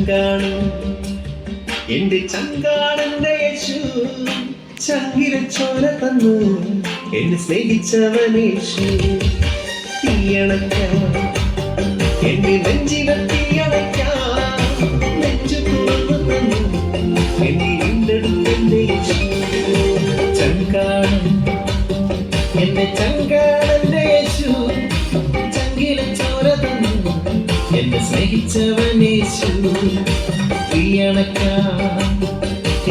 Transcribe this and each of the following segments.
ചങ്കാണ് എന്റെ ചങ്കാണെന്റെ യേശു, ചങ്കിലെ ചോര തന്നു എന്നെ സ്നേഹിച്ചവനേശു. തീയണയ്ക്കാൻ എന്റെ നെഞ്ചിലെ തീയണയ്ക്കാൻ നെഞ്ചു തുറന്നു തന്നു എന്നെ വീണ്ടെടുത്തെന്റെ യേശു. ചങ്കാണ് എന്റെ ചങ്കാണെന്റെ യേശു, ചങ്കിലെ ചോര തന്നു എന്നെ സ്നേഹിച്ചവനേശു. തീയണയ്ക്കാൻ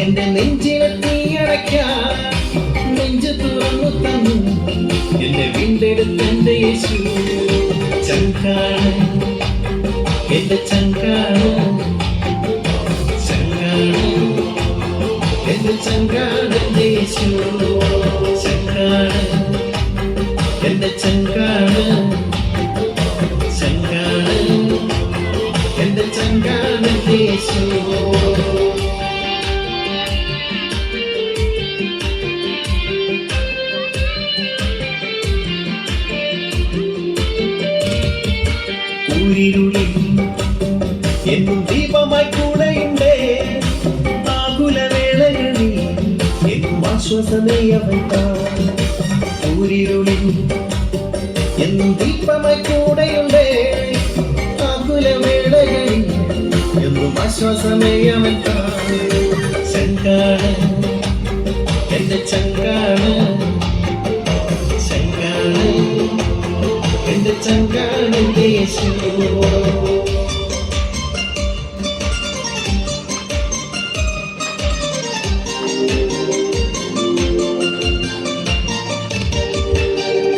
എന്റെ നെഞ്ചിലെ തീയണയ്ക്കാൻ നെഞ്ചു തുറന്നു തന്നു എന്നെ വീണ്ടെടുത്തെന്റെ യേശു. ചങ്കാണ് എന്റെ ചങ്കാണ്, ചങ്കാണ് എന്റെ ചങ്കാണ് എന്റെ യേശു. ചങ്കാണ് എന്റെ ചങ്കാണ്, ചങ്കാണ് എന്റെ ചങ്കാണ് എന്റെ യേശു. എന്നും ദീപമായി കൂടെയുണ്ടേ, ആകുലവേളകളിൽ എന്നും ആശ്വാസമേയവൻ. ഊരിരുളിൽ എന്നും ദീപമായി കൂടെയുണ്ടേ, ആകുലവേളകളിൽ എന്നും ആശ്വാസമേയവൻ. ചങ്കാണ് എന്റെ ചങ്കാണ്, ചങ്കാണ് എന്റെ ചങ്കാണ് എന്റെ യേശു.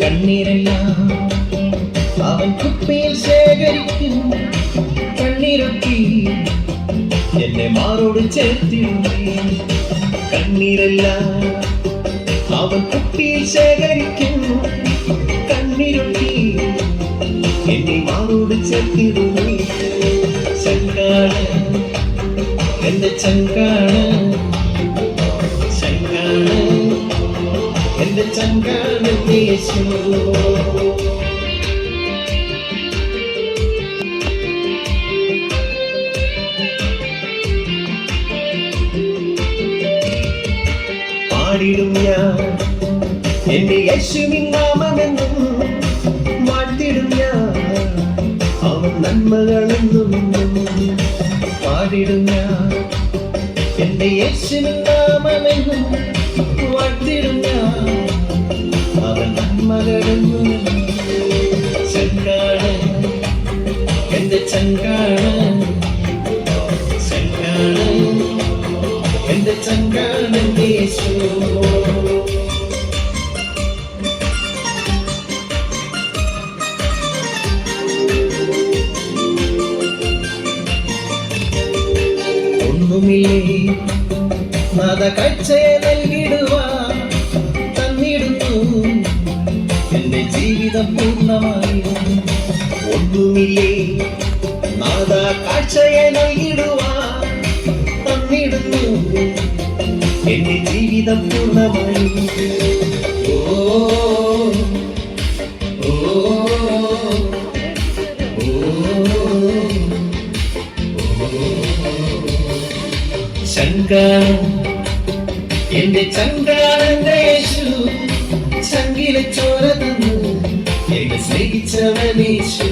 കണ്ണീരെല്ലാം അവൻ കുപ്പിയിൽ ശേഖരിക്കും, കണ്ണീരൊക്കെ എന്നെ മാറോട് ചേർത്തിടുന്നേ. കണ്ണീരെല്ലാം അവൻ കുപ്പിയിൽ ശേഖരിക്കും, കണ്ണീരൊക്കെ എന്നെ മാറോട് ചേർത്തിടുന്നേ. ചങ്കാണ് എന്റെ ചങ്കാണ്, ചങ്കാണ് എന്റെ ചങ്കാണ് എന്റെ യേശു. പാടിടും ഞാൻ എന്റെ യേശുവിൻ നാമമെന്നും, വാഴ്ത്തിടും ഞാൻ അവൻ നന്മകളെന്നും. പാടിടും ഞാൻ എന്റെ യേശുവിൻ നാമമെന്നും, വാഴ്ത്തിടും ഞാൻ അവൻ നന്മകളെന്നും. ചങ്കാണ് എന്റെ ചങ്കാണ്, ചങ്കാണ് എന്റെ ചങ്കാണ് എന്റെ യേശു. ഒന്നുമില്ലേ നാഥ കാഴ്ചയെ നൽകിടുവാൻ തന്നിടുന്നു എന്റെ ജീവിതം പൂർണ്ണമായി. ഒന്നുമില്ലേ നാഥ കാഴ്ചയെ നൽകിടുവാൻ തന്നിടുന്നു എന്റെ ജീവിതം പൂർണ്ണമായി. ഓ ഓ ചങ്കാണ് എന്റെ ചങ്കാണ് എന്റെ യേശു, ചങ്കിലെ ചോര തന്നു എന്നെ സ്നേഹിച്ചവനേശു.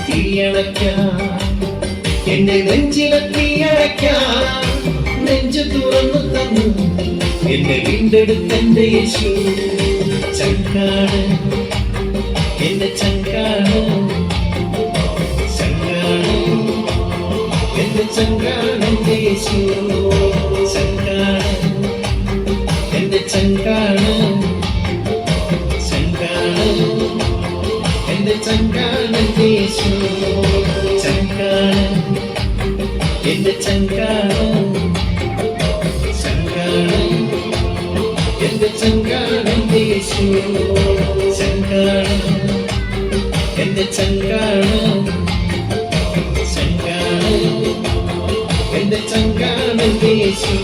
തീയണയ്ക്കാൻ എന്റെ നെഞ്ചിലെ തീയണയ്ക്കാൻ നെഞ്ചു തുറന്നു തന്നു എന്നെ വീണ്ടെടുത്തെന്റെ യേശു. ചങ്കാണ് എന്റെ ചങ്കാണ്, ചങ്കാണ് എന്റെ ചങ്കാണ് എന്റെ യേശു. ചങ്കാണ് എന്റെ ചങ്കാണ്, ചങ്കാണ് എന്റെ ചങ്കാണ് എന്റെ യേശു. ചങ്കാണ് എന്റെ ചങ്കാണ്, ചങ്കാണ് എന്റെ ചങ്കാണ് എന്റെ യേശു. ചങ്കാണ് എന്റെ ചങ്കാണ്, ചങ്കാണ് എന്റെ ചങ്കാണ് എന്റെ യേശു.